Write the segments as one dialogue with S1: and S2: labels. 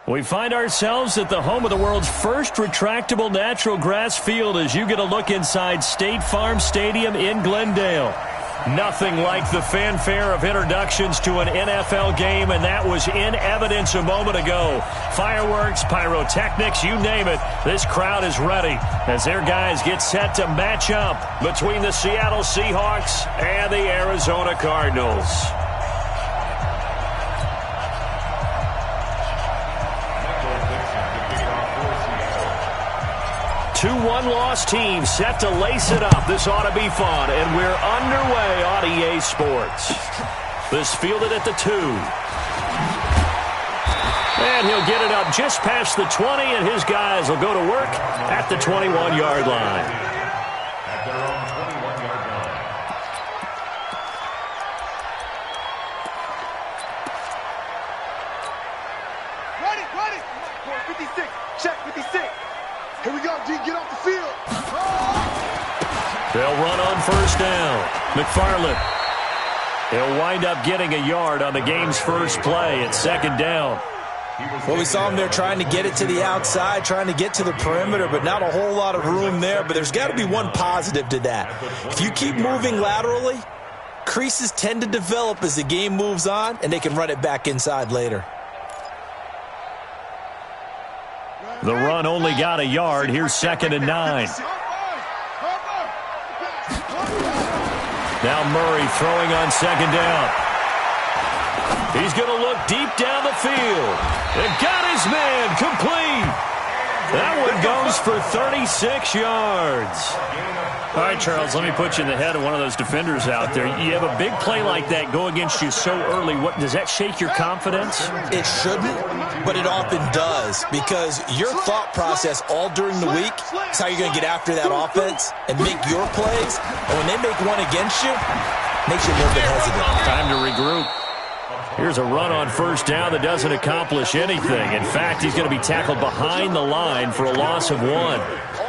S1: We find ourselves at the home of the world's first retractable natural grass field as you get a look inside State Farm Stadium in Glendale. Nothing like the fanfare of introductions to an NFL game, and that was in evidence a moment ago. Fireworks, pyrotechnics, you name it. This crowd is ready as their guys get set to match up between the Seattle Seahawks and the Arizona Cardinals. 2-1 loss team set to lace it up. This ought to be fun, and we're underway on EA Sports. This fielded at the 2. And he'll get it up just past the 20, and his guys will go to work at the 21-yard line.
S2: At their own 21-yard line.
S3: Ready. 56. Check 56. Here we go, D. Get off the field.
S1: They'll run on first down. McFarland. He'll wind up getting a yard on the game's first play at second down.
S4: Well, we saw him there trying to get it to the outside, trying to get to the perimeter, but not a whole lot of room there. But there's got to be one positive to that. If you keep moving laterally, creases tend to develop as the game moves on, and they can run it back inside later.
S1: The run only got a yard. Here's second and 9. Now Murray throwing on second down. He's going to look deep down the field. And got his man complete. That one goes for 36 yards. All right, Charles, let me put you in the head of one of those defenders out there. You have a big play like that go against you so early. What does that shake your confidence?
S4: It shouldn't, but it often does, because your thought process all during the week is how you're going to get after that offense and make your plays. And when they make one against you, it makes you a little bit hesitant.
S1: Time to regroup. Here's a run on first down that doesn't accomplish anything. In fact, he's going to be tackled behind the line for a loss of 1.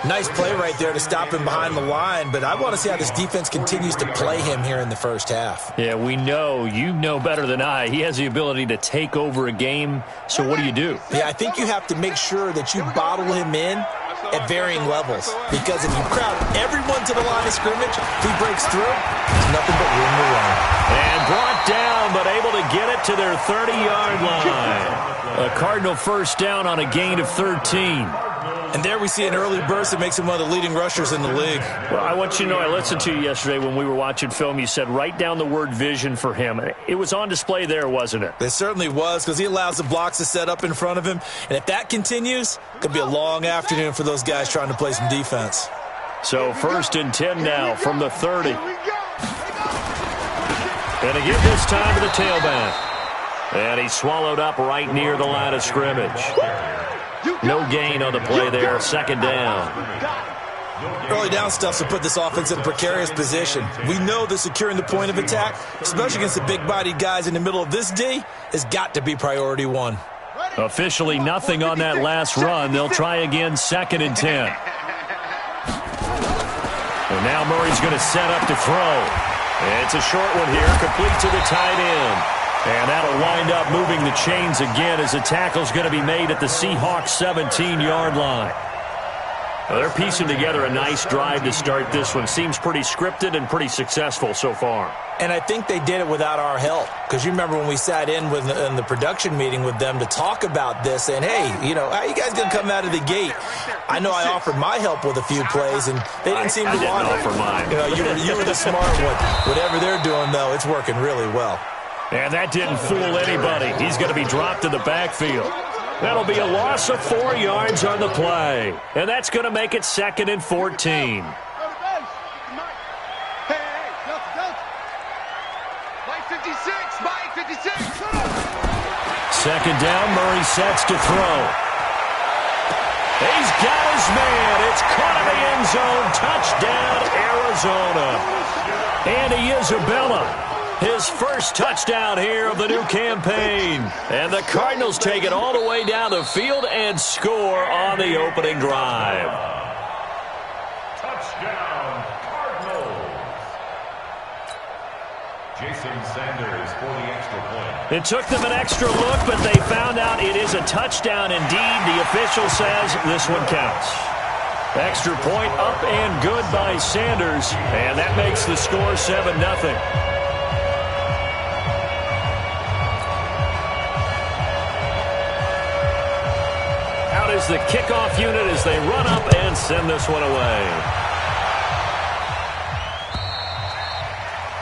S4: Nice play right there to stop him behind the line, but I want to see how this defense continues to play him here in the first half.
S1: Yeah, we know. You know better than I. He has the ability to take over a game, so what do?
S4: Yeah, I think you have to make sure that you bottle him in at varying levels, because if you crowd everyone to the line of scrimmage, if he breaks through, there's nothing but room to run.
S1: And brought down, but able to get it to their 30-yard line. A Cardinal first down on a gain of 13.
S4: And there we see an early burst that makes him one of the leading rushers in the league.
S1: Well, I want you to know, I listened to you yesterday when we were watching film. You said write down the word vision for him. It was on display there, wasn't it?
S4: It certainly was, because he allows the blocks to set up in front of him. And if that continues, it could be a long afternoon for those guys trying to play some defense.
S1: So first and 10 now from the 30. And again this time to the tailback. And he's swallowed up right near the line of scrimmage. No gain on the play there, second down.
S4: Early down stuff to put this offense in a precarious position. We know that securing the point of attack, especially against the big-bodied guys in the middle of this D, has got to be priority 1.
S1: Officially nothing on that last run. They'll try again, second and 10. And now Murray's going to set up to throw. It's a short one here, complete to the tight end. And that'll wind up moving the chains again as the tackle's going to be made at the Seahawks 17-yard line. Well, they're piecing together a nice drive to start this one. Seems pretty scripted and pretty successful so far.
S4: And I think they did it without our help, because you remember when we sat in the production meeting with them to talk about this, saying, hey, how you guys going to come out of the gate? I know I offered my help with a few plays, and they didn't seem to want it.
S1: I didn't offer mine.
S4: You were the smart one. Whatever they're doing, though, it's working really well.
S1: And that didn't fool anybody. He's going to be dropped in the backfield. That'll be a loss of 4 yards on the play. And that's going to make it second and 14. Second down, Murray sets to throw. He's got his man. It's caught in the end zone. Touchdown, Arizona. Andy Isabella. His first touchdown here of the new campaign. And the Cardinals take it all the way down the field and score on the opening drive.
S2: Touchdown, Cardinals. Jason Sanders for the extra point.
S1: It took them an extra look, but they found out it is a touchdown indeed. The official says this one counts. Extra point up and good by Sanders, and that makes the score 7-0. Out is the kickoff unit as they run up and send this one away.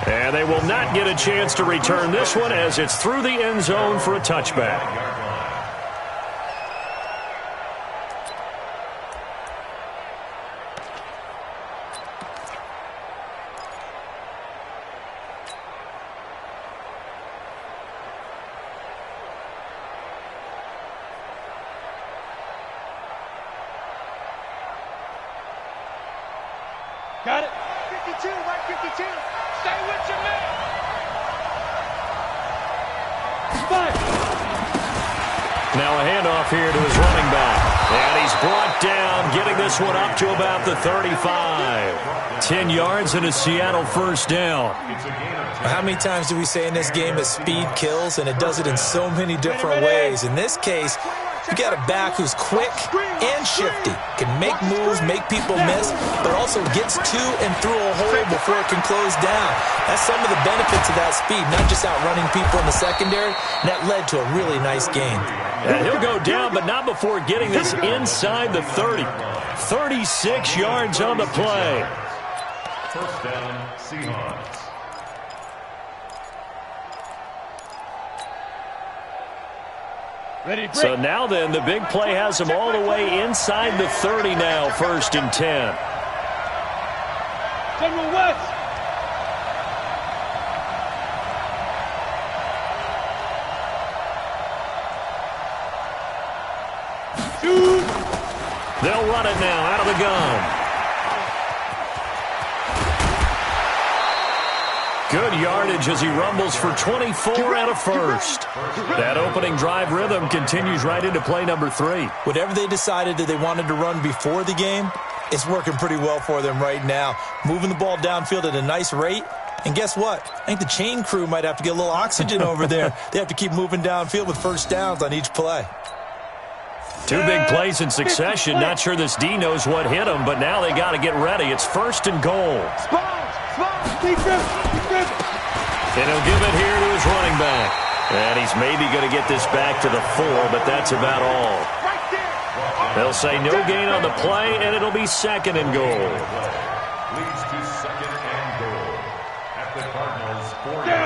S1: And they will not get a chance to return this one as it's through the end zone for a touchback.
S3: Got it. 52, right 52. Stay with your man. Five.
S1: Now a handoff here to his running back. And he's brought down, getting this one up to about the 35. 10 yards and a Seattle first down.
S4: How many times do we say in this game that speed kills, and it does it in so many different ways? In this case, you got a back who's quick and shifty, can make moves, make people miss, but also gets to and through a hole before it can close down. That's some of the benefits of that speed, not just outrunning people in the secondary, and that led to a really nice game.
S1: And he'll go down, but not before getting this inside the 30. 36 yards on the play.
S2: First down, Seahawks.
S3: Ready,
S1: So now then, the big play has them all the way inside the 30 now, 1st and 10.
S3: General West.
S1: They'll run it now out of the gun. Good yardage as he rumbles for 24 and a first. That opening drive rhythm continues right into play number 3.
S4: Whatever they decided that they wanted to run before the game, it's working pretty well for them right now. Moving the ball downfield at a nice rate. And guess what? I think the chain crew might have to get a little oxygen over there. They have to keep moving downfield with first downs on each play.
S1: 2 big plays in succession. Not sure this D knows what hit him, but now they got to get ready. It's 1st and goal. And he'll give it here to his running back. And he's maybe going to get this back to the 4, but that's about all. They'll say no gain on the play, and it'll be 2nd and goal.
S2: Leads to 2nd and goal. At the Cardinals'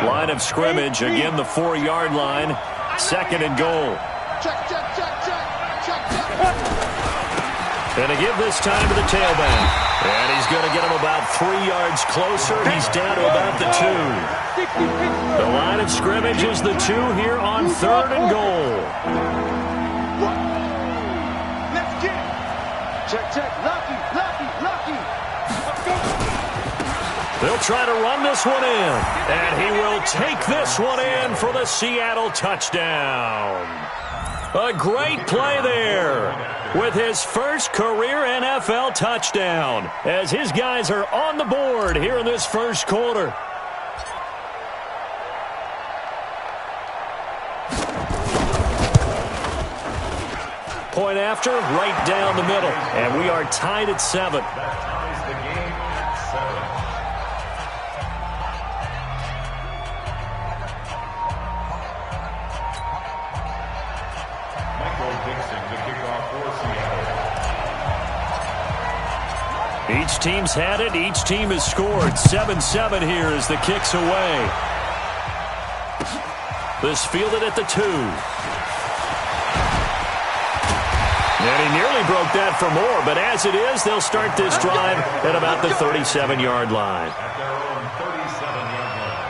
S2: 4.
S1: Line of scrimmage, again the 4-yard line. 2nd and goal.
S3: Check.
S1: And to give this time to the tailback. And he's going to get him about 3 yards closer. He's down to about the 2. The line of scrimmage is the 2 here on 3rd and goal.
S3: Let's get it. Check. Lucky.
S1: They'll try to run this one in. And he will take this one in for the Seattle touchdown. A great play there with his first career NFL touchdown as his guys are on the board here in this first quarter. Point after, right down the middle. And we are tied at 7.
S2: That ties the game at 7.
S1: Each team's had it. Each team has scored. 7-7 here as the kick's away. This fielded at the 2. And he nearly broke that for more, but as it is, they'll start this drive at about the 37-yard line.
S2: At their own 37-yard line.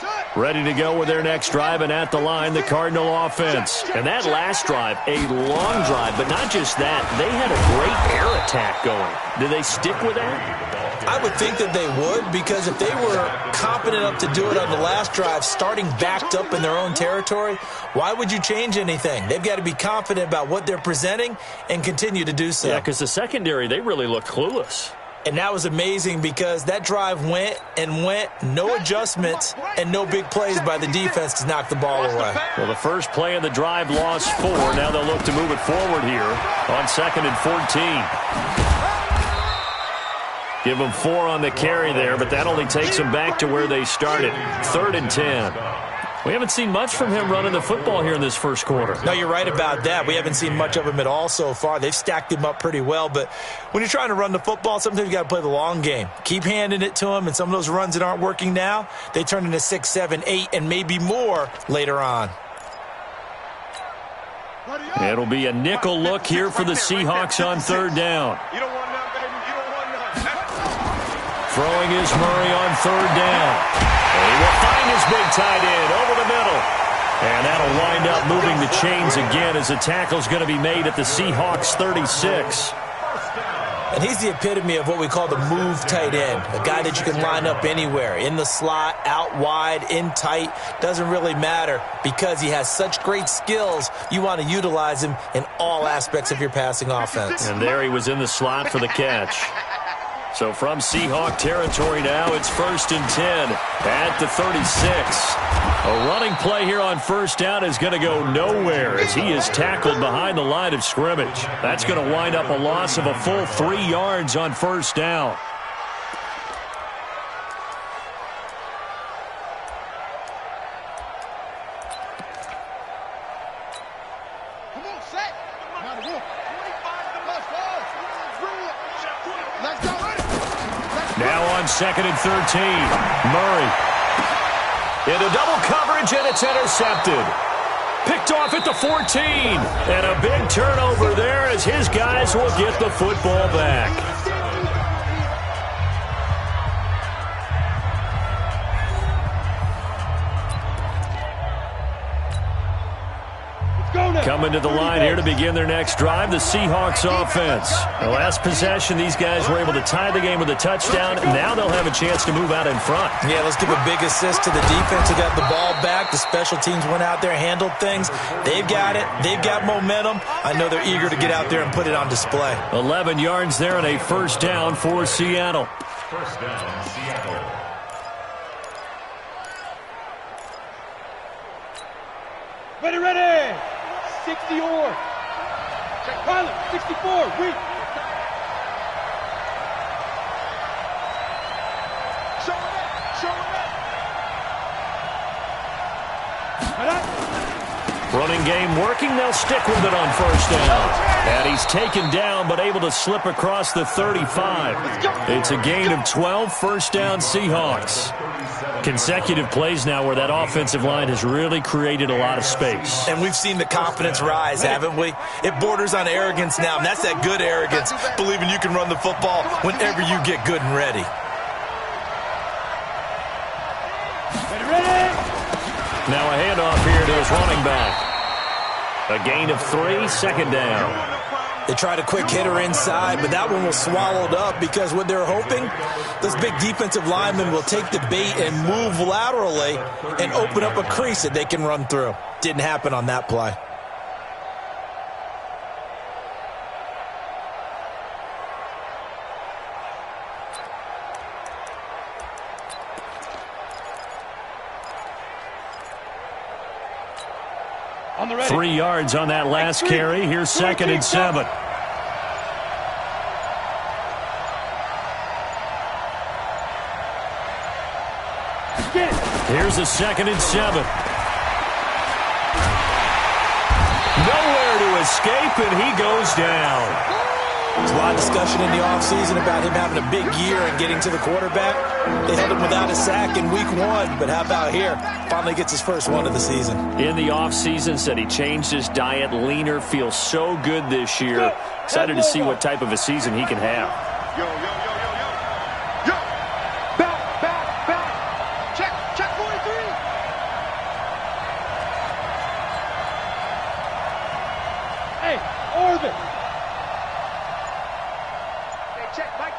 S3: Shut.
S1: Ready to go with their next drive, and at the line, the Cardinal offense. And that last drive, a long drive, but not just that. They had a great air attack going. Do they stick with that?
S4: I would think that they would, because if they were competent enough to do it on the last drive, starting backed up in their own territory, why would you change anything? They've got to be confident about what they're presenting and continue to do so.
S1: Yeah, because the secondary, they really looked clueless.
S4: And that was amazing because that drive went and went, no adjustments and no big plays by the defense to knock the ball away.
S1: Well, the first play of the drive lost 4. Now they'll look to move it forward here on 2nd and 14. Give them 4 on the carry there, but that only takes them back to where they started. 3rd and 10. We haven't seen much from him running the football here in this first quarter.
S4: No, you're right about that. We haven't seen much of him at all so far. They've stacked him up pretty well, but when you're trying to run the football, sometimes you got to play the long game. Keep handing it to him, and some of those runs that aren't working now, they turn into 6, 7, 8, and maybe more later on.
S1: It'll be a nickel look here for the Seahawks on 3rd down.
S3: You don't want none, baby. You don't want none.
S1: Throwing is Murray on 3rd down. And he will find his big tight end over the middle. And that'll wind up moving the chains again as the tackle's going to be made at the Seahawks 36.
S4: And he's the epitome of what we call the move tight end, a guy that you can line up anywhere, in the slot, out wide, in tight, doesn't really matter because he has such great skills. You want to utilize him in all aspects of your passing offense.
S1: And there he was in the slot for the catch. So from Seahawk territory now, it's 1st and 10 at the 36. A running play here on 1st down is going to go nowhere as he is tackled behind the line of scrimmage. That's going to wind up a loss of a full 3 yards on 1st down.
S3: Come on, set. Now the wolf. 25 Let's go.
S1: Now on 2nd and 13, Murray into double coverage, and it's intercepted. Picked off at the 14, and a big turnover there as his guys will get the football back. Coming to the line here to begin their next drive, the Seahawks offense. The last possession, these guys were able to tie the game with a touchdown. Now they'll have a chance to move out in front.
S4: Yeah, let's give a big assist to the defense who got the ball back. The special teams went out there, handled things. They've got it. They've got momentum. I know they're eager to get out there and put it on display.
S1: 11 yards there and a 1st down for Seattle.
S2: 1st down, Seattle.
S3: Ready. 60 or. Check pilot. 64. Weak. Show it up.
S1: Running game working. They'll stick with it on 1st down. And he's taken down but able to slip across the 35. It's a gain of 12, 1st down Seahawks. Consecutive plays now where that offensive line has really created a lot of space.
S4: And we've seen the confidence rise, haven't we? It borders on arrogance now, and that's that good arrogance, believing you can run the football whenever you get good and ready.
S1: Now a handoff here to his running back. A gain of 3, 2nd down.
S4: They tried a quick hitter inside, but that one was swallowed up because what they're hoping, those big defensive linemen will take the bait and move laterally and open up a crease that they can run through. Didn't happen on that play.
S3: On the ready.
S1: 3 yards on that last carry. Here's 2nd and 7. Here's a 2nd and 7. Nowhere to escape, and he goes down.
S4: There's a lot of discussion in the offseason about him having a big year and getting to the quarterback. They held him without a sack in week 1, but how about here? Finally gets his first one of the season.
S1: In the offseason, said he changed his diet, leaner, feels so good this year. Excited to see what type of a season he can have.
S3: Yo. Back. Check 43.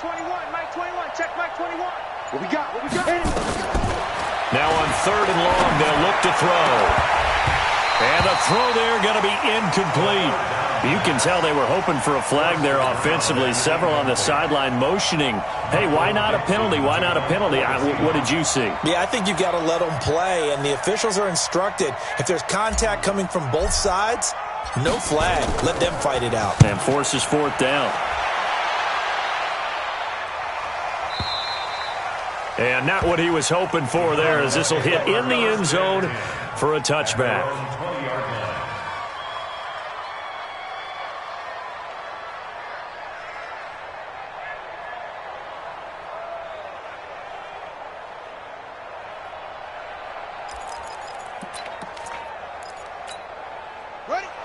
S3: Mike 21. Check Mike 21. What we got?
S1: Now on 3rd and long, they'll look to throw. And the throw there going to be incomplete. You can tell they were hoping for a flag there offensively. Several on the sideline motioning, hey, why not a penalty? Why not a penalty? What did you see?
S4: Yeah, I think you've got to let them play, and the officials are instructed, if there's contact coming from both sides, no flag. Let them fight it out.
S1: And forces 4th down. And not what he was hoping for there, as this will hit in the end zone for a touchback.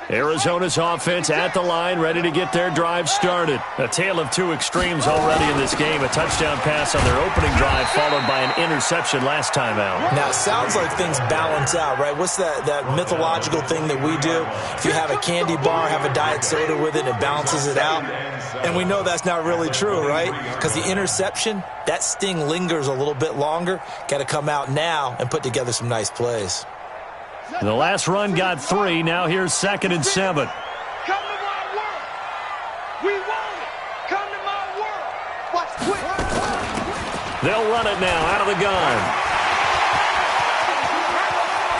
S1: Arizona's offense at the line, ready to get their drive started. A tale of two extremes already in this game. A touchdown pass on their opening drive, followed by an interception last time out.
S4: Now, it sounds like things balance out, right? What's that mythological thing that we do? If you have a candy bar, have a diet soda with it, it balances it out. And we know that's not really true, right? Because the interception, that sting lingers a little bit longer. Got to come out now and put together some nice plays.
S1: The last run got 3. Now here's 2nd and 7.
S3: Come to my world. We want it. Come to my world. Watch quick.
S1: They'll run it now out of the gun.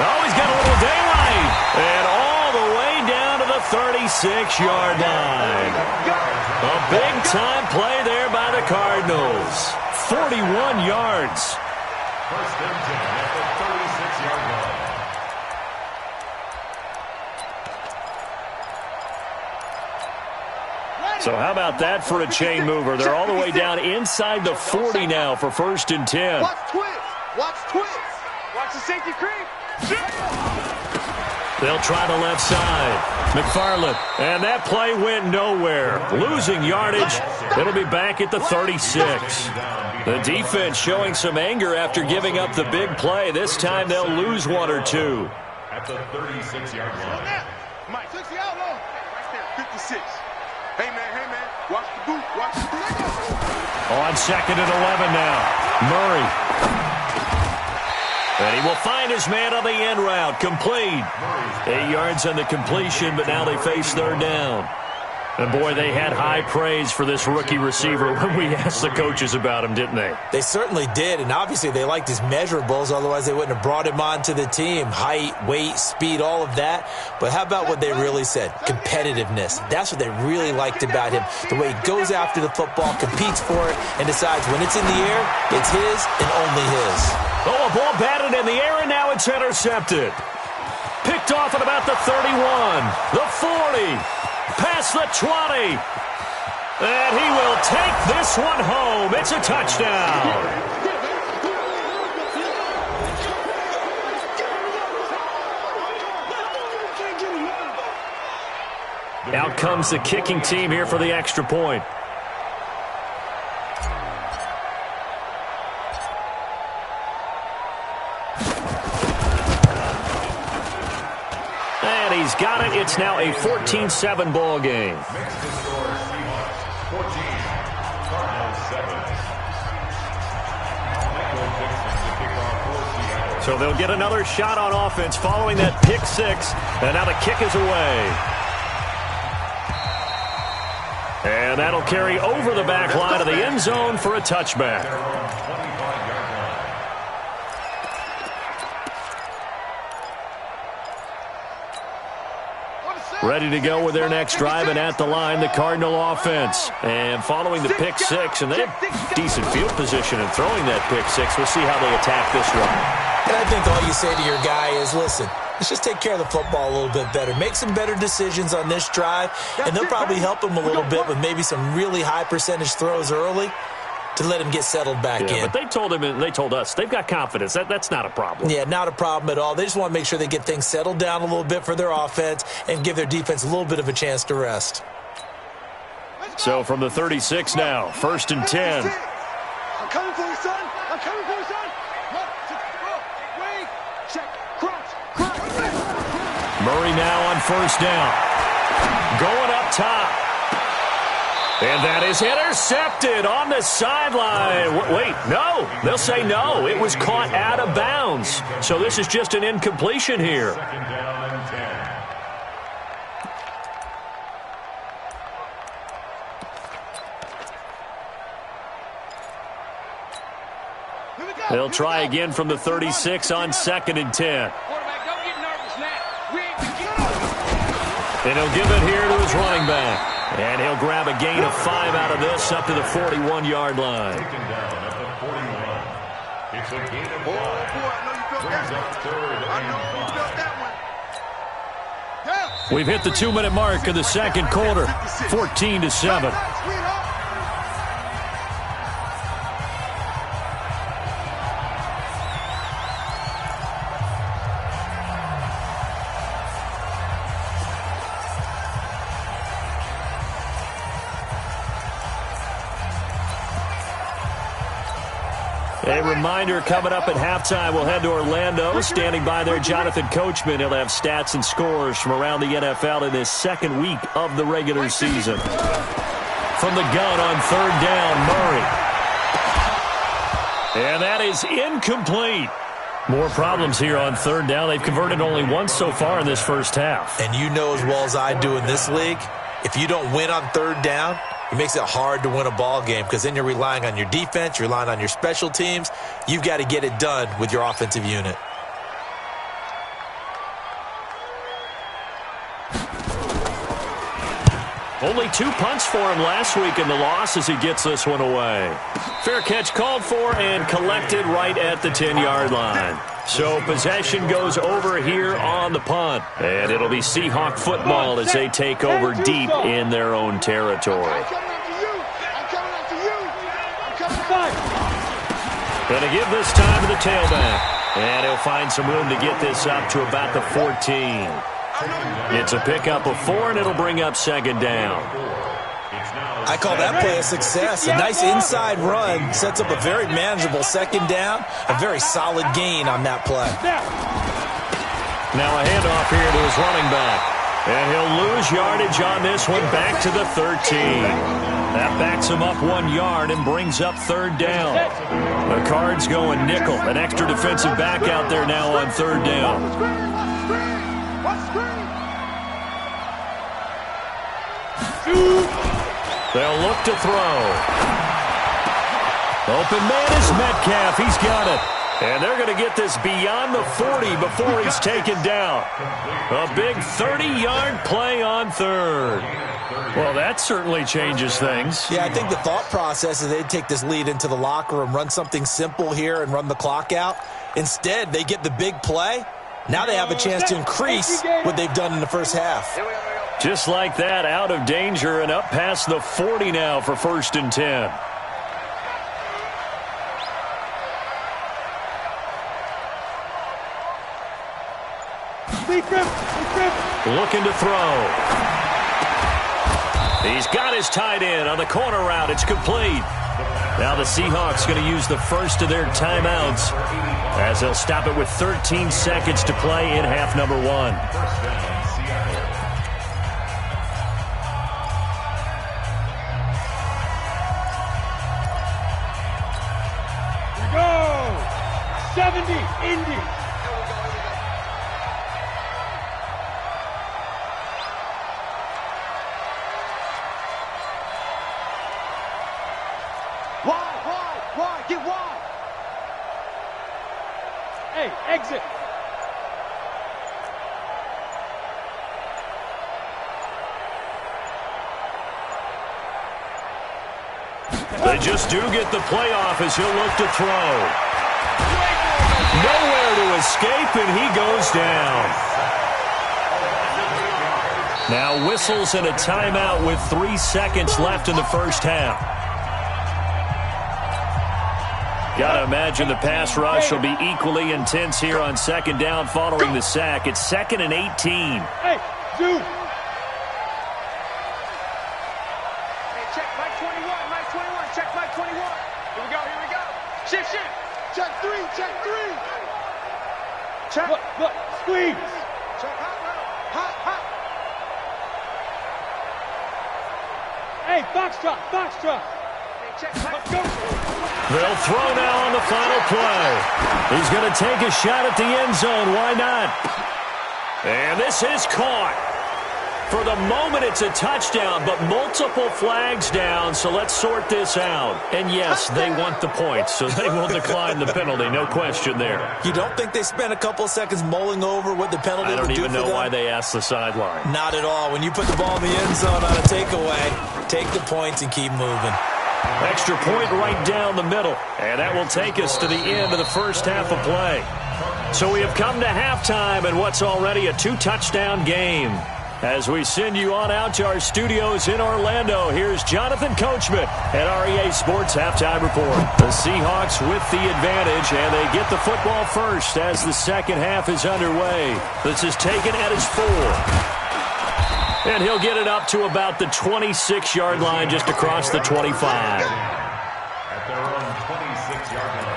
S1: Oh, he's got a little daylight. And all the way down to the 36-yard line. A big-time play there by the Cardinals. 41 yards.
S2: 1st and 10 at the 36-yard line.
S1: So how about that for a chain mover? They're all the way down inside the 40 now for 1st and 10.
S3: Watch twist. Watch twist. Watch the safety creep.
S1: They'll try the left side. McFarland. And that play went nowhere. Losing yardage. It'll be back at the 36. The defense showing some anger after giving up the big play. This time they'll lose 1 or 2.
S2: At the 36-yard line.
S3: Mike, 60 out low. Right there, 56. Hey, man, watch the boot, watch the boot.
S1: On 2nd and 11 now. Murray. And he will find his man on the end route. Complete. 8 yards on the completion, but now they face 3rd down. And, boy, they had high praise for this rookie receiver when we asked the coaches about him, didn't they?
S4: They certainly did, and obviously they liked his measurables. Otherwise, they wouldn't have brought him onto the team. Height, weight, speed, all of that. But how about what they really said? Competitiveness. That's what they really liked about him. The way he goes after the football, competes for it, and decides when it's in the air, it's his and only his.
S1: Oh, a ball batted in the air, and now it's intercepted. Picked off at about the 31, the 40. Past the 20. And he will take this one home. It's a touchdown. Out comes the kicking team here for the extra point. He's got it. It's now a 14-7 ball game.
S2: Makes the score Seahawks 14, Cardinals 7.
S1: So they'll get another shot on offense following that pick 6. And now the kick is away. And that'll carry over the back line of the end zone for a touchback. Ready to go with their next drive, and at the line, the Cardinal offense. And following the pick 6, and they have decent field position in throwing that pick 6. We'll see how they attack this one.
S4: And I think all you say to your guy is, listen, let's just take care of the football a little bit better. Make some better decisions on this drive, and they'll probably help him a little bit with maybe some really high percentage throws early to let him get settled back in.
S1: But they told him, and they told us, they've got confidence. That's not a problem.
S4: Yeah, not a problem at all. They just want to make sure they get things settled down a little bit for their offense and give their defense a little bit of a chance to rest.
S1: So from the 36 now, 1st and 10.
S3: I'm coming for you, son. I'm coming for you, son. Wait, check, crunch.
S1: Murray now on 1st down. Going up top. And that is intercepted on the sideline. Wait, no. They'll say no. It was caught out of bounds. So this is just an incompletion here.
S2: Second down and 10.
S1: They'll try again from the 36 on 2nd and 10.
S3: Quarterback, don't get nervous now.
S1: And he'll give it here to his running back. And he'll grab a gain of 5 out of this up to the 41-yard line.
S2: Taken down at the 41. It's a gain of 5. Brings up 3rd and 5.
S1: We've hit the 2-minute mark of the second quarter, 14-7. A reminder coming up at halftime, we'll head to Orlando. Standing by there, Jonathan Coachman. He'll have stats and scores from around the NFL in this second week of the regular season. From the gun on 3rd down, Murray. And that is incomplete. More problems here on 3rd down. They've converted only once so far in this first half.
S4: And you know as well as I do in this league, if you don't win on 3rd down, it makes it hard to win a ball game because then you're relying on your defense, you're relying on your special teams. You've got to get it done with your offensive unit.
S1: Only 2 punts for him last week in the loss as he gets this one away. Fair catch called for and collected right at the 10-yard line. So possession goes over here on the punt. And it'll be Seahawk football as they take over deep in their own territory. Going to give this time to the tailback. And he'll find some room to get this up to about the 14. It's a pickup of 4, and it'll bring up 2nd down.
S4: I call that play a success. A nice inside run sets up a very manageable 2nd down. A very solid gain on that play.
S1: Now a handoff here to his running back. And he'll lose yardage on this one back to the 13. That backs him up 1 yard and brings up 3rd down. The Cards going nickel. An extra defensive back out there now on 3rd down. They'll look to throw. Open man is Metcalf. He's got it. And they're going to get this beyond the 40 before he's taken down. A big 30-yard play on 3rd. Well, that certainly changes things.
S4: Yeah, I think the thought process is they'd take this lead into the locker room, run something simple here, and run the clock out. Instead, they get the big play. Now they have a chance to increase what they've done in the first half.
S1: Just like that, out of danger and up past the 40 now for 1st and 10. Looking to throw. He's got his tight end on the corner route. It's complete. Now the Seahawks going to use the first of their timeouts as they'll stop it with 13 seconds to play in half number 1.
S3: Indy. Why? Get wide. Hey, exit.
S1: They just do get the playoff as he'll look to throw. Nowhere to escape, and he goes down. Now whistles and a timeout with 3 seconds left in the first half. Got to imagine the pass rush will be equally intense here on 2nd down following the sack. It's 2nd and 18.
S3: Hey, dude. Hey, check Mike 21, Mike 21, check Mike 21. Here we go. Shift. Check 3. Check. Look, squeeze. Check hot. Hey, foxtrot, foxtrot. Let's go.
S1: They'll throw now on the final play. He's going to take a shot at the end zone. Why not? And this is caught. For the moment, it's a touchdown, but multiple flags down, so let's sort this out. And yes, they want the points, so they will decline the penalty, no question there.
S4: You don't think they spent a couple of seconds mulling over what the penalty would do for them?
S1: I don't even know why they asked the sideline.
S4: Not at all. When you put the ball in the end zone on a takeaway, take the points and keep moving.
S1: Extra point right down the middle, and that will take us to the end of the first half of play. So we have come to halftime in what's already a 2-touchdown game. As we send you on out to our studios in Orlando, here's Jonathan Coachman at REA Sports Halftime Report. The Seahawks with the advantage, and they get the football first as the second half is underway. This is taken at his 4. And he'll get it up to about the 26-yard line, just across the 25.
S2: At their own 26-yard line.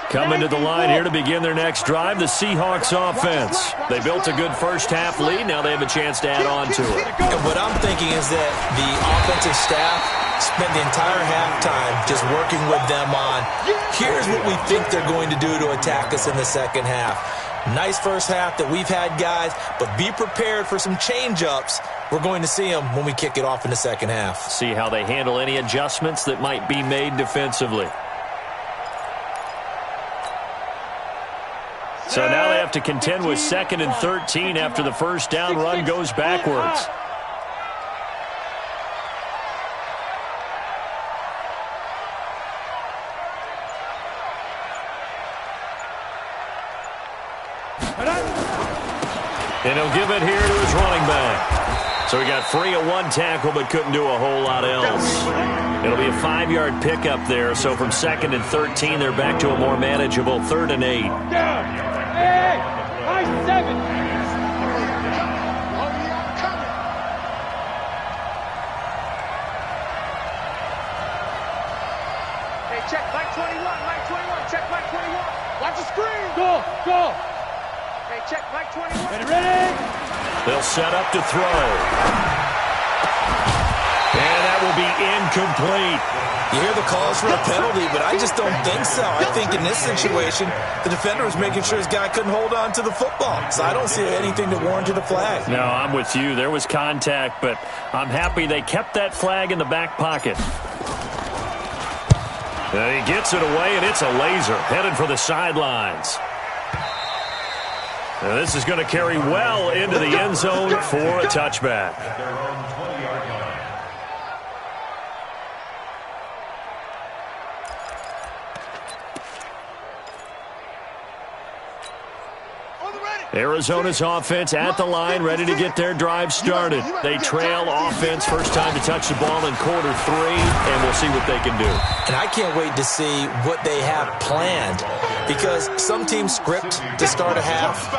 S1: Coming to the line here to begin their next drive, the Seahawks offense. They built a good first-half lead. Now they have a chance to add on to it.
S4: And what I'm thinking is that the offensive staff spent the entire halftime just working with them on, here's what we think they're going to do to attack us in the second half. Nice first half that we've had, guys, but be prepared for some change-ups. We're going to see them when we kick it off in the second half.
S1: See how they handle any adjustments that might be made defensively. So now they have to contend with 2nd and 13 after the first down run goes backwards. And he'll give it here to his running back. So he got free of one tackle but couldn't do a whole lot else. It'll be a 5-yard pickup there. So from 2nd and 13, they're back to a more manageable 3rd and 8.
S3: Hey, high 7. Hey, check Mike 21, Mike 21, check Mike 21. Watch the screen. Go, go. Hey, check Mike 21. Ready?
S1: They'll set up to throw. And that will be incomplete.
S4: You hear the calls for a penalty, but I just don't think so. I think in this situation, the defender was making sure his guy couldn't hold on to the football. So I don't see anything that warranted a flag.
S1: No, I'm with you. There was contact, but I'm happy they kept that flag in the back pocket. And he gets it away, and it's a laser headed for the sidelines. Now this is going to carry well into the end zone for a touchback.
S2: At their own 20-yard line.
S1: Arizona's offense at the line, ready to get their drive started. They trail offense, first time to touch the ball in quarter 3, and we'll see what they can do.
S4: And I can't wait to see what they have planned, because some teams script to start a half.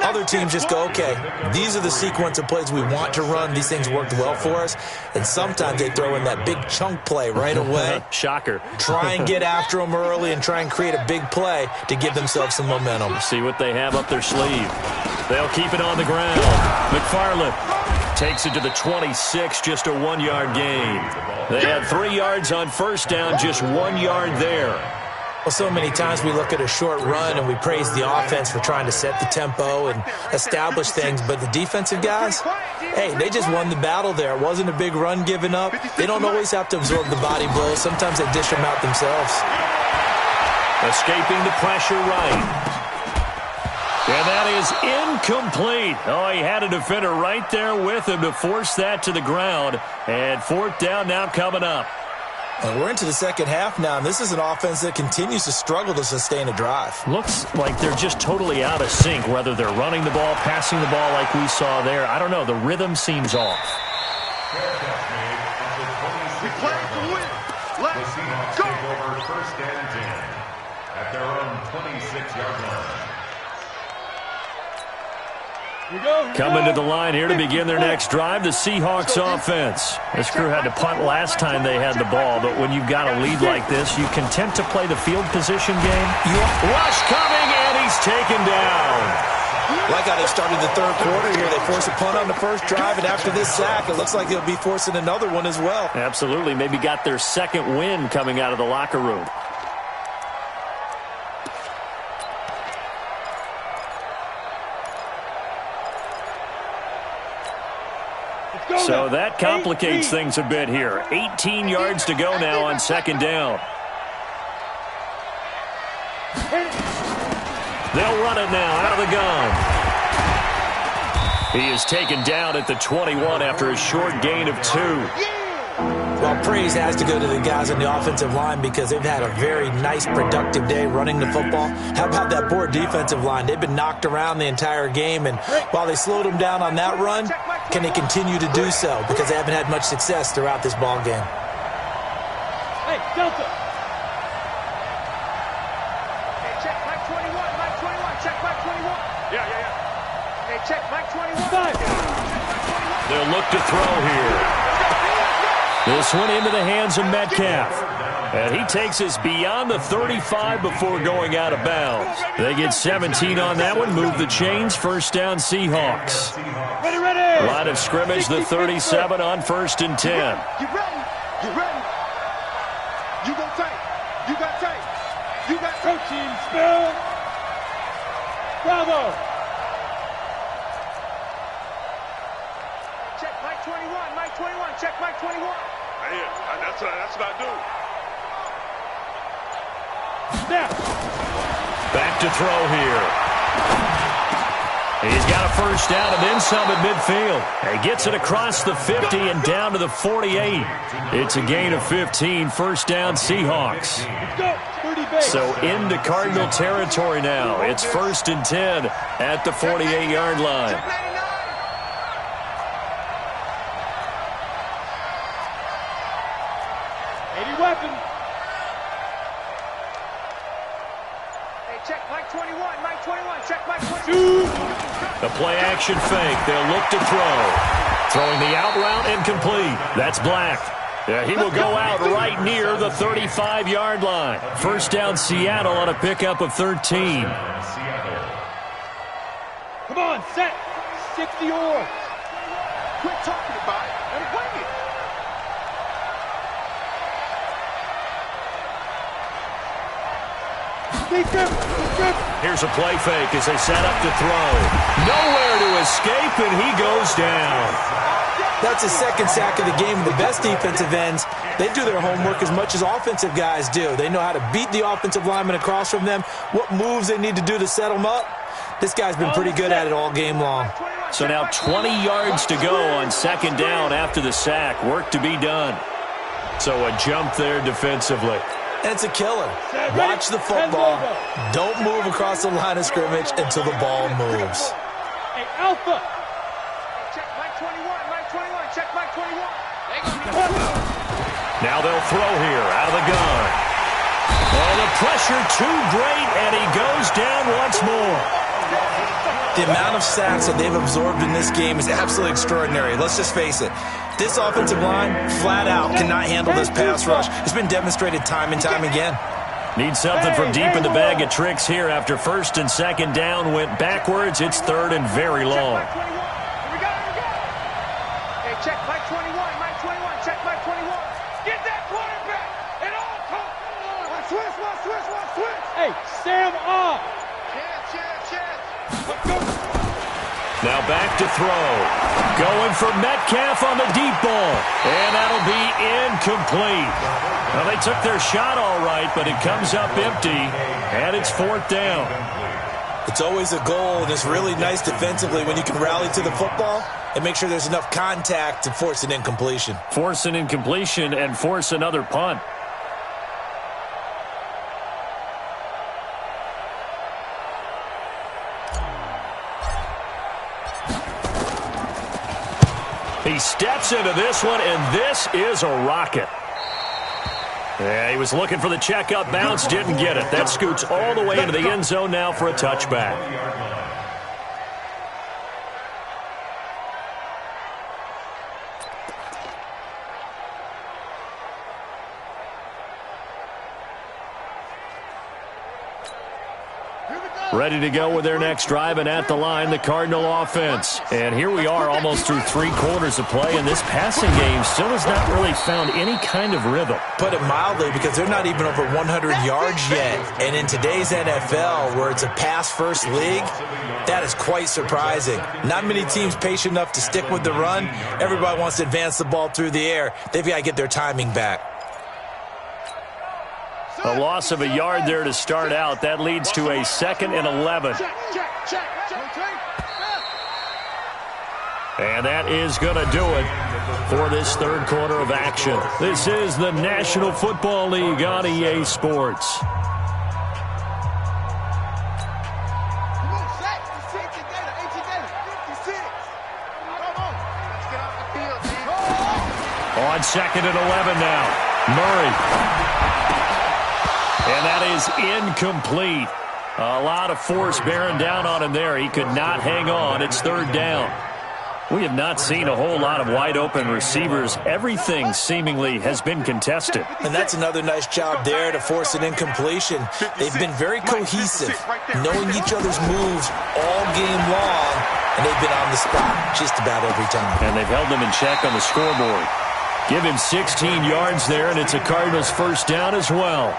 S4: Other teams just go, okay, these are the sequence of plays we want to run. These things worked well for us. And sometimes they throw in that big chunk play right away.
S1: Shocker.
S4: Try and get after them early and try and create a big play to give themselves some momentum.
S1: See what they have up their sleeve. They'll keep it on the ground. McFarland takes it to the 26, just a 1-yard gain. They had 3 yards on first down, just 1 yard there.
S4: Well, so many times we look at a short run and we praise the offense for trying to set the tempo and establish things, but the defensive guys, hey, they just won the battle there. It wasn't a big run given up. They don't always have to absorb the body blows. Sometimes they dish them out themselves.
S1: Escaping the pressure right. And that is incomplete. Oh, he had a defender right there with him to force that to the ground. And 4th down now coming up.
S4: And we're into the second half now, and this is an offense that continues to struggle to sustain a drive.
S1: Looks like they're just totally out of sync, whether they're running the ball, passing the ball like we saw there. I don't know. The rhythm seems off.
S2: The Seahawks take over 1st and 10 at their own 26-yard line.
S1: Coming to the line here to begin their next drive, the Seahawks offense. This crew had to punt last time they had the ball, but when you've got a lead like this, you content to play the field position game?
S4: Yeah.
S1: Rush coming, and he's taken down.
S4: I like how they started the third quarter here. They force a punt on the first drive, and after this sack, it looks like they'll be forcing another one as well.
S1: Absolutely. Maybe got their second win coming out of the locker room. So that complicates things a bit here. 18 yards to go now on second down. They'll run it now out of the gun. He is taken down at the 21 after a short gain of 2.
S4: Well, praise has to go to the guys on the offensive line because they've had a very nice, productive day running the football. How about that poor defensive line? They've been knocked around the entire game, and while they slowed them down on that run, can they continue to do so? Because they haven't had much success throughout this ball game.
S3: Hey, Delta. Hey, check Mike 21, Mike 21, check Mike 21. Yeah. Hey, check Mike 21.
S1: They'll look to throw here. This one into the hands of Metcalf. And he takes us beyond the 35 before going out of bounds. They get 17 on that one, move the chains, first down Seahawks.
S3: Ready.
S1: Line of scrimmage, the 37 on 1st and 10.
S3: You ready? You ready? You go tight. You got tight. You got coaching spell. Bravo. Check Mike 21, Mike 21, check Mike 21. That's what I do. Snap.
S1: Back to throw here. He's got a first down and then some at midfield. He gets it across the 50 and down to the 48. It's a gain of 15, first down Seahawks. So into Cardinal territory now. It's 1st and 10 at the 48-yard line.
S3: Weapon. Hey, check Mike 21, Mike 21, check Mike 22.
S1: The play action fake. They'll look to throw. Throwing the out route incomplete. That's Black. Yeah, he will go out right near the 35-yard line. First down Seattle on a pickup of 13.
S3: Come on, set. 60 or. Quit talking about it and wing it.
S1: Here's a play fake as they set up to throw. Nowhere to escape, and he goes down.
S4: That's his second sack of the game. The best defensive ends, they do their homework as much as offensive guys do. They know how to beat the offensive lineman across from them, what moves they need to do to set them up. This guy's been pretty good at it all game long.
S1: So now 20 yards to go on second down after the sack. Work to be done. So a jump there defensively.
S4: And it's a killer. Watch the football. Don't move across the line of scrimmage until the ball moves.
S3: Hey, Alpha. Check Mike 21, Mike 21, check Mike 21.
S1: Now they'll throw here out of the gun. Oh, the pressure too great, and he goes down once more.
S4: The amount of sacks that they've absorbed in this game is absolutely extraordinary. Let's just face it. This offensive line, flat out, cannot handle this pass rush. It's been demonstrated time and time again.
S1: Need something from deep in the bag of tricks here after first and second down went backwards. It's third and very long.
S3: Hey, check Mike 21, Mike 21, check Mike 21. Get that quarterback and all come. Switch. Hey, Sam off.
S1: Now back to throw. Going for Metcalf on the deep ball. And that'll be incomplete. Well, they took their shot all right, but it comes up empty. And it's fourth down.
S4: It's always a goal, and it's really nice defensively when you can rally to the football and make sure there's enough contact to force an incompletion.
S1: Force an incompletion and force another punt. He steps into this one, and this is a rocket. Yeah, he was looking for the check-up bounce, didn't get it. That scoots all the way into the end zone now for a touchback.
S3: Here we go.
S1: Ready to go with their next drive, and at the line, the Cardinal offense. And here we are almost through 3 quarters of play, and this passing game still has not really found any kind of rhythm.
S4: Put it mildly, because they're not even over 100 yards yet. And in today's NFL, where it's a pass-first league, that is quite surprising. Not many teams patient enough to stick with the run. Everybody wants to advance the ball through the air. They've got to get their timing back.
S1: A loss of a yard there to start out. That leads to a 2nd and 11. And that is going to do it for this 3rd quarter of action. This is the National Football League on EA Sports. On 2nd and 11 now. Murray. And that is incomplete. A lot of force bearing down on him there. He could not hang on. It's 3rd down. We have not seen a whole lot of wide-open receivers. Everything seemingly has been contested.
S4: And that's another nice job there to force an incompletion. They've been very cohesive, knowing each other's moves all game long, and they've been on the spot just about every time.
S1: And they've held them in check on the scoreboard. Give him 16 yards there, and it's a Cardinals 1st down as well.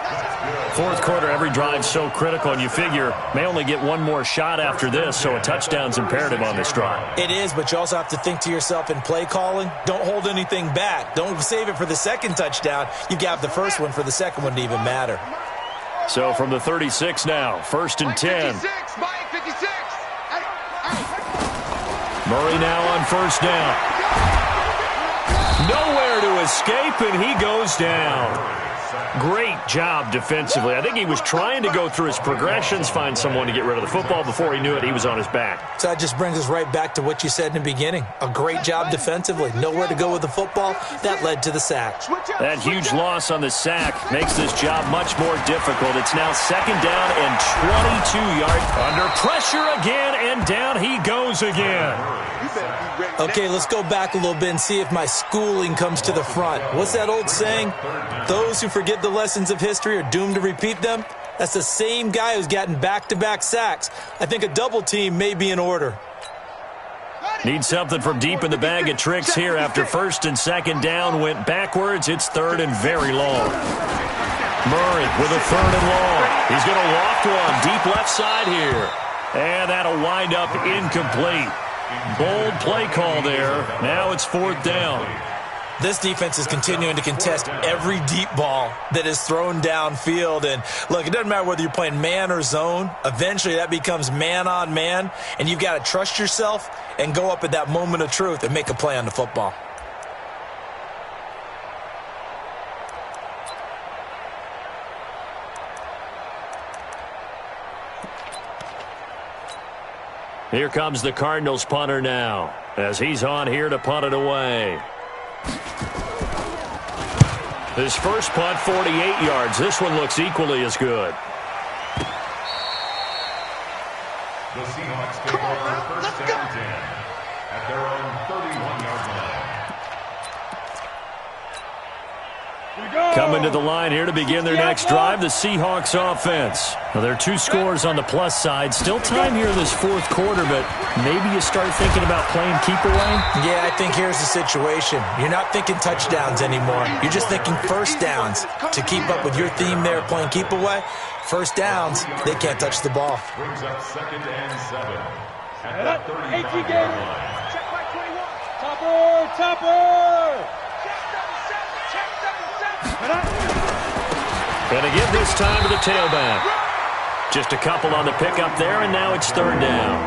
S1: 4th quarter, every drive so critical, and you figure may only get one more shot after this, so a touchdown's imperative on this drive.
S4: It is, but you also have to think to yourself in play calling, don't hold anything back. Don't save it for the 2nd touchdown. You've got the 1st one for the 2nd one to even matter.
S1: So from the 36 now, 1st and 10. Murray now on 1st down. Nowhere to escape, and he goes down. Great job defensively. I think he was trying to go through his progressions, find someone to get rid of the football. Before he knew it, he was on his back.
S4: So that just brings us right back to what you said in the beginning. A great job defensively. Nowhere to go with the football. That led to the sack.
S1: That huge loss on the sack makes this job much more difficult. It's now 2nd down and 22 yards. Under pressure again, and down he goes again.
S4: Okay, let's go back a little bit and see if my schooling comes to the front. What's that old saying? Those who forget the lessons of history are doomed to repeat them. That's the same guy who's gotten back-to-back sacks. I think a double team may be in order.
S1: Need something from deep in the bag of tricks here after 1st and 2nd down went backwards. It's 3rd and very long. Murray with a 3rd and long. He's going to loft one deep left side here. And that'll wind up incomplete. Bold play call there. Now it's 4th down.
S4: This defense is continuing to contest every deep ball that is thrown downfield. And look, it doesn't matter whether you're playing man or zone. Eventually that becomes man on man, and you've got to trust yourself and go up at that moment of truth and make a play on the football.
S1: Here comes the Cardinals punter now, as he's on here to punt it away. His first punt, 48 yards. This one looks equally as good.
S2: The Seahawks take over 1st and 10 at their own 31-yard line.
S1: Coming to the line here to begin their next drive, the Seahawks offense. Now, there are 2 scores on the plus side. Still time here in this 4th quarter, but maybe you start thinking about playing keep away?
S4: Yeah, I think here's the situation. You're not thinking touchdowns anymore. You're just thinking 1st downs. To keep up with your theme there, playing keep away, 1st downs, they can't touch the ball.
S2: Brings up 2nd and 7 at the 35-yard line.
S3: Check by 21. Topper!
S1: And again this time to the tailback. Just a couple on the pickup there, and now it's 3rd down.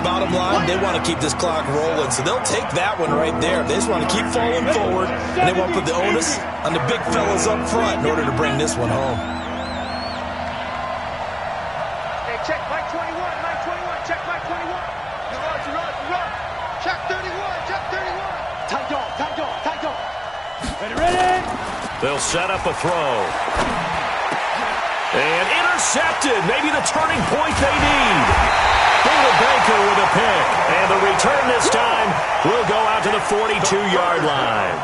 S4: Bottom line, they want to keep this clock rolling, so they'll take that one right there. They just want to keep falling forward, and they want to put the onus on the big fellas up front in order to bring this one home.
S3: Hey, check by 21, by 21, check by 21. You're up. Check 31, check 31. Tight dog. Ready?
S1: They'll set up a throw. And intercepted. Maybe the turning point they need. Buda Baker with a pick. And the return this time will go out to the 42-yard line.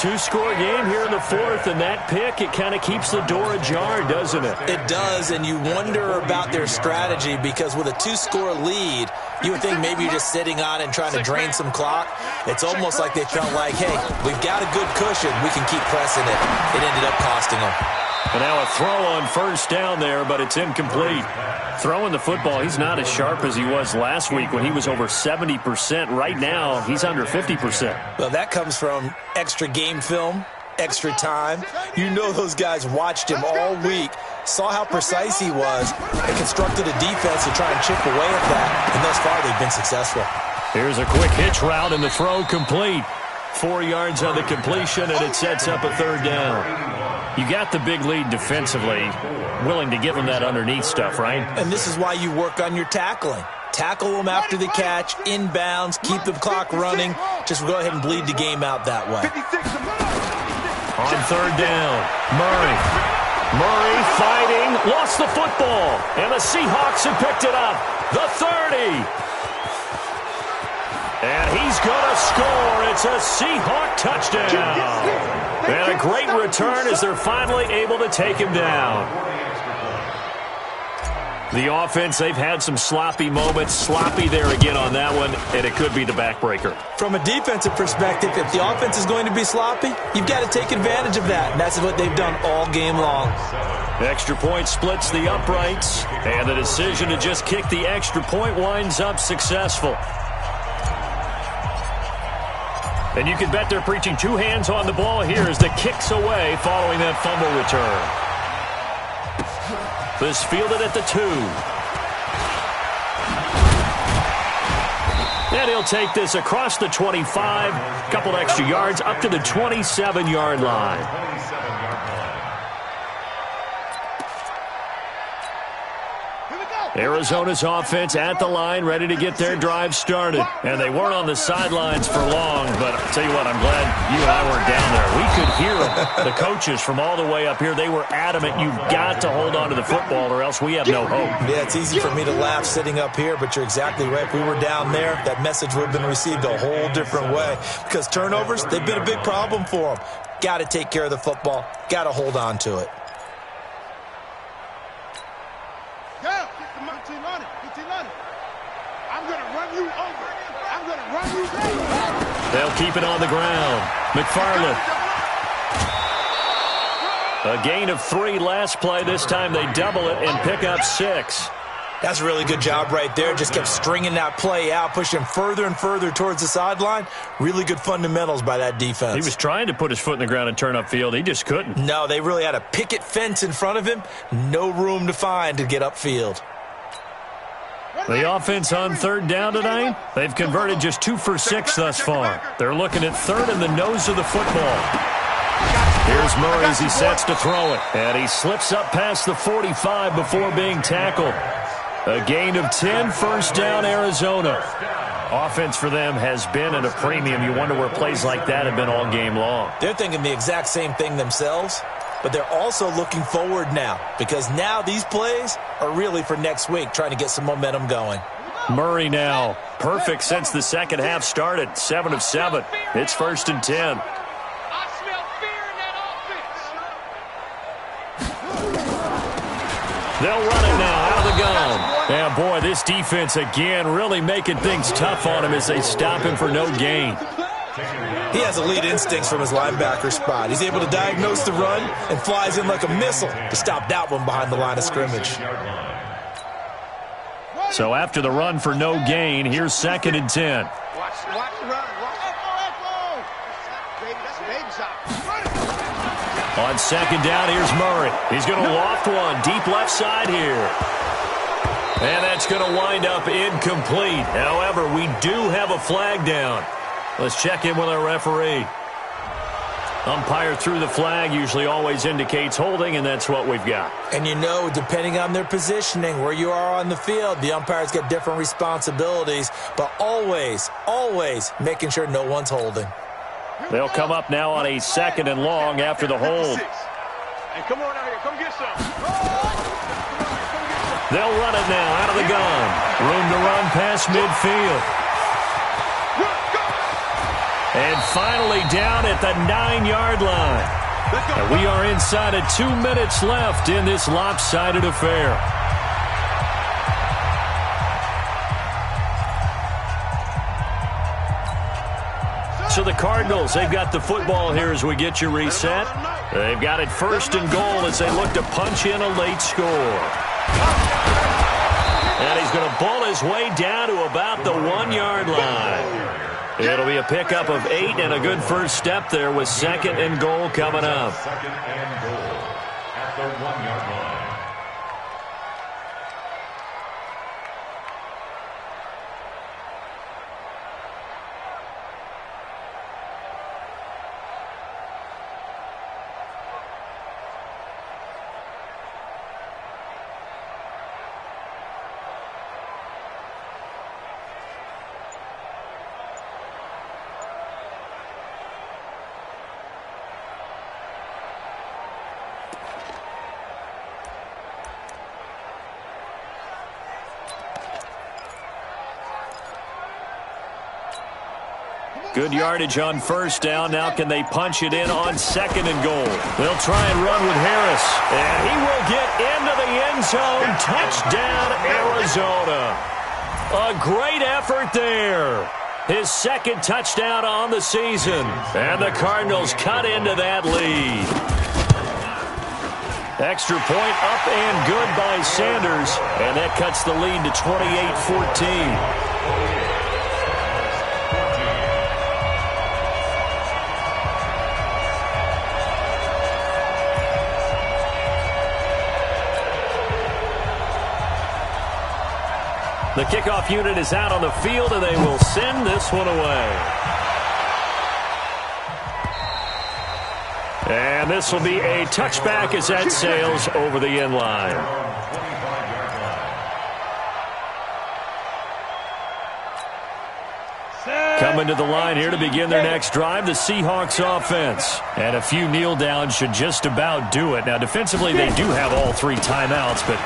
S1: two-score game here in the fourth, and that pick, it kind of keeps the door ajar, doesn't it?
S4: It does, and you wonder about their strategy because with a two-score lead, you would think maybe you're just sitting on it and trying to drain some clock. It's almost like they felt like, hey, we've got a good cushion. We can keep pressing it. It ended up costing them.
S1: And now a throw on first down there, but it's incomplete. Throwing the football, he's not as sharp as he was last week when he was over 70%. Right now, he's under 50%.
S4: Well, that comes from extra game film, extra time. You know those guys watched him all week, saw how precise he was, and constructed a defense to try and chip away at that. And thus far, they've been successful.
S1: Here's a quick hitch route, and the throw complete. 4 yards on the completion, and it sets up a third down. You got the big lead defensively, willing to give them that underneath stuff, right?
S4: And this is why you work on your tackling. Tackle them after the catch, inbounds, keep the clock running. Just go ahead and bleed the game out that way.
S1: On third down, Murray fighting, lost the football, and the Seahawks have picked it up. The 30. And he's going to score. It's a Seahawk touchdown. And a great return as they're finally able to take him down. The offense, they've had some sloppy moments. Sloppy there again on that one, and it could be the backbreaker.
S4: From a defensive perspective, if the offense is going to be sloppy, you've got to take advantage of that. And that's what they've done all game long.
S1: Extra point splits the uprights, and the decision to just kick the extra point winds up successful. And you can bet they're preaching two hands on the ball here as the kick's away following that fumble return. This fielded at the 2. And he'll take this across the 25, a couple extra yards up to the 27-yard line. Arizona's offense at the line, ready to get their drive started. And they weren't on the sidelines for long, but I'll tell you what, I'm glad you and I weren't down there. We could hear them. The coaches from all the way up here, they were adamant, you've got to hold on to the football or else we have no hope.
S4: Yeah, it's easy for me to laugh sitting up here, but you're exactly right. If we were down there, that message would have been received a whole different way. Because turnovers, they've been a big problem for them. Got to take care of the football. Got to hold on to it.
S1: They'll keep it on the ground. McFarland. A gain of 3 last play. This time they double it and pick up 6.
S4: That's a really good job right there. Just kept stringing that play out, pushing further and further towards the sideline. Really good fundamentals by that defense.
S1: He was trying to put his foot in the ground and turn upfield. He just couldn't.
S4: No, they really had a picket fence in front of him. No room to find to get upfield.
S1: The offense on third down tonight, they've converted just 2 for 6 thus far. They're looking at third in the nose of the football. Here's Murray as he sets to throw it. And he slips up past the 45 before being tackled. A gain of 10, first down, Arizona. Offense for them has been at a premium. You wonder where plays like that have been all game long.
S4: They're thinking the exact same thing themselves. But they're also looking forward now because now these plays are really for next week, trying to get some momentum going.
S1: Murray now, perfect since the second half started, 7 of 7. It's 1st and 10.
S3: I smell fear in that offense.
S1: They'll run it now out of the gun. Yeah, boy, this defense again really making things tough on him as they stop him for no gain.
S4: He has elite instincts from his linebacker spot. He's able to diagnose the run and flies in like a missile to stop that one behind the line of scrimmage.
S1: So after the run for no gain, here's 2nd and 10.
S3: Watch the run.
S1: On 2nd down, here's Murray. He's going to loft one deep left side here. And that's going to wind up incomplete. However, we do have a flag down. Let's check in with our referee. Umpire threw the flag, usually always indicates holding, and that's what we've got.
S4: And you know, depending on their positioning, where you are on the field, the umpires get different responsibilities, but always, always making sure no one's holding.
S1: They'll come up now on a 2nd and long after the hold.
S3: Hey, come on out here. Come get some.
S1: They'll run it now out of the gun. Room to run past midfield. And finally down at the 9-yard line. And we are inside of 2 minutes left in this lopsided affair. So the Cardinals, they've got the football here as we get you reset. They've got it 1st and goal as they look to punch in a late score. And he's going to bull his way down to about the 1-yard line. It'll be a pickup of 8 and a good first step there with 2nd and goal coming up.
S2: 2nd and goal at the 1-yard line.
S1: Good yardage on 1st down. Now can they punch it in on 2nd and goal? They'll try and run with Harris. And he will get into the end zone. Touchdown, Arizona. A great effort there. His 2nd touchdown on the season. And the Cardinals cut into that lead. Extra point up and good by Sanders. And that cuts the lead to 28-14. The kickoff unit is out on the field, and they will send this one away. And this will be a touchback as that sails over the end line. Coming to the line here to begin their next drive, the Seahawks offense. And a few kneel downs should just about do it. Now, defensively, they do have all 3 timeouts, but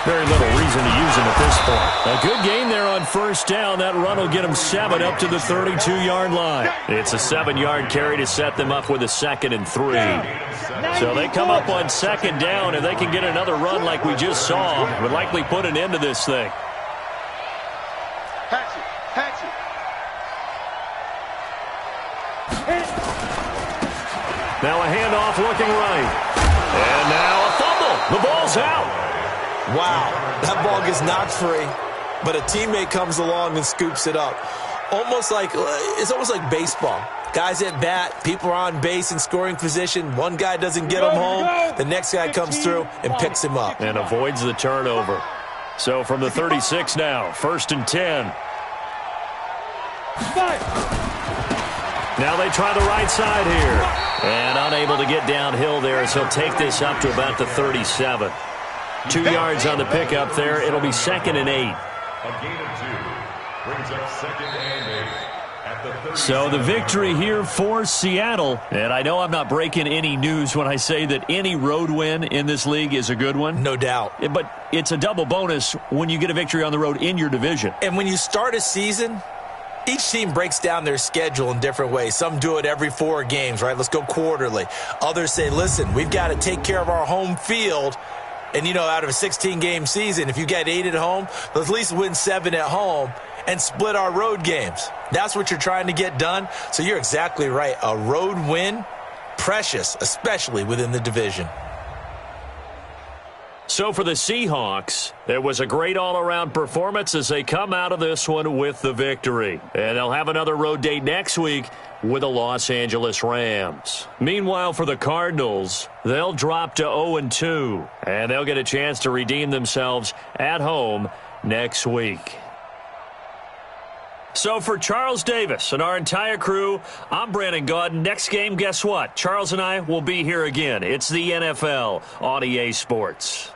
S1: very little reason to use them at this point. A good game there on 1st down. That run will get them 7 up to the 32-yard line. It's a 7-yard carry to set them up with a 2nd and 3. So they come up on 2nd down. If they can get another run like we just saw, would likely put an end to this thing. Now a handoff looking right. And now a fumble. The ball's out.
S4: Wow, that ball gets knocked free, but a teammate comes along and scoops it up. It's almost like baseball. Guys at bat, people are on base in scoring position. One guy doesn't get him home. The next guy comes through and picks him up.
S1: And avoids the turnover. So from the 36 now, 1st and 10. Now they try the right side here. And unable to get downhill there as he'll take this up to about the 37. 2 yards on the pickup there. It'll be 2nd and 8.
S2: A gain of 2 brings up 2nd and 8 at the 37.
S1: So the victory here for Seattle. And I know I'm not breaking any news when I say that any road win in this league is a good one.
S4: No doubt.
S1: But it's a double bonus when you get a victory on the road in your division.
S4: And when you start a season, each team breaks down their schedule in different ways. Some do it every 4 games, right? Let's go quarterly. Others say, listen, we've got to take care of our home field. And, out of a 16-game season, if you get 8 at home, let's at least win 7 at home and split our road games. That's what you're trying to get done. So you're exactly right. A road win, precious, especially within the division.
S1: So for the Seahawks, it was a great all-around performance as they come out of this one with the victory. And they'll have another road date next week with the Los Angeles Rams. Meanwhile, for the Cardinals, they'll drop to 0-2, and they'll get a chance to redeem themselves at home next week. So for Charles Davis and our entire crew, I'm Brandon Gaudin. Next game, guess what? Charles and I will be here again. It's the NFL on EA Sports.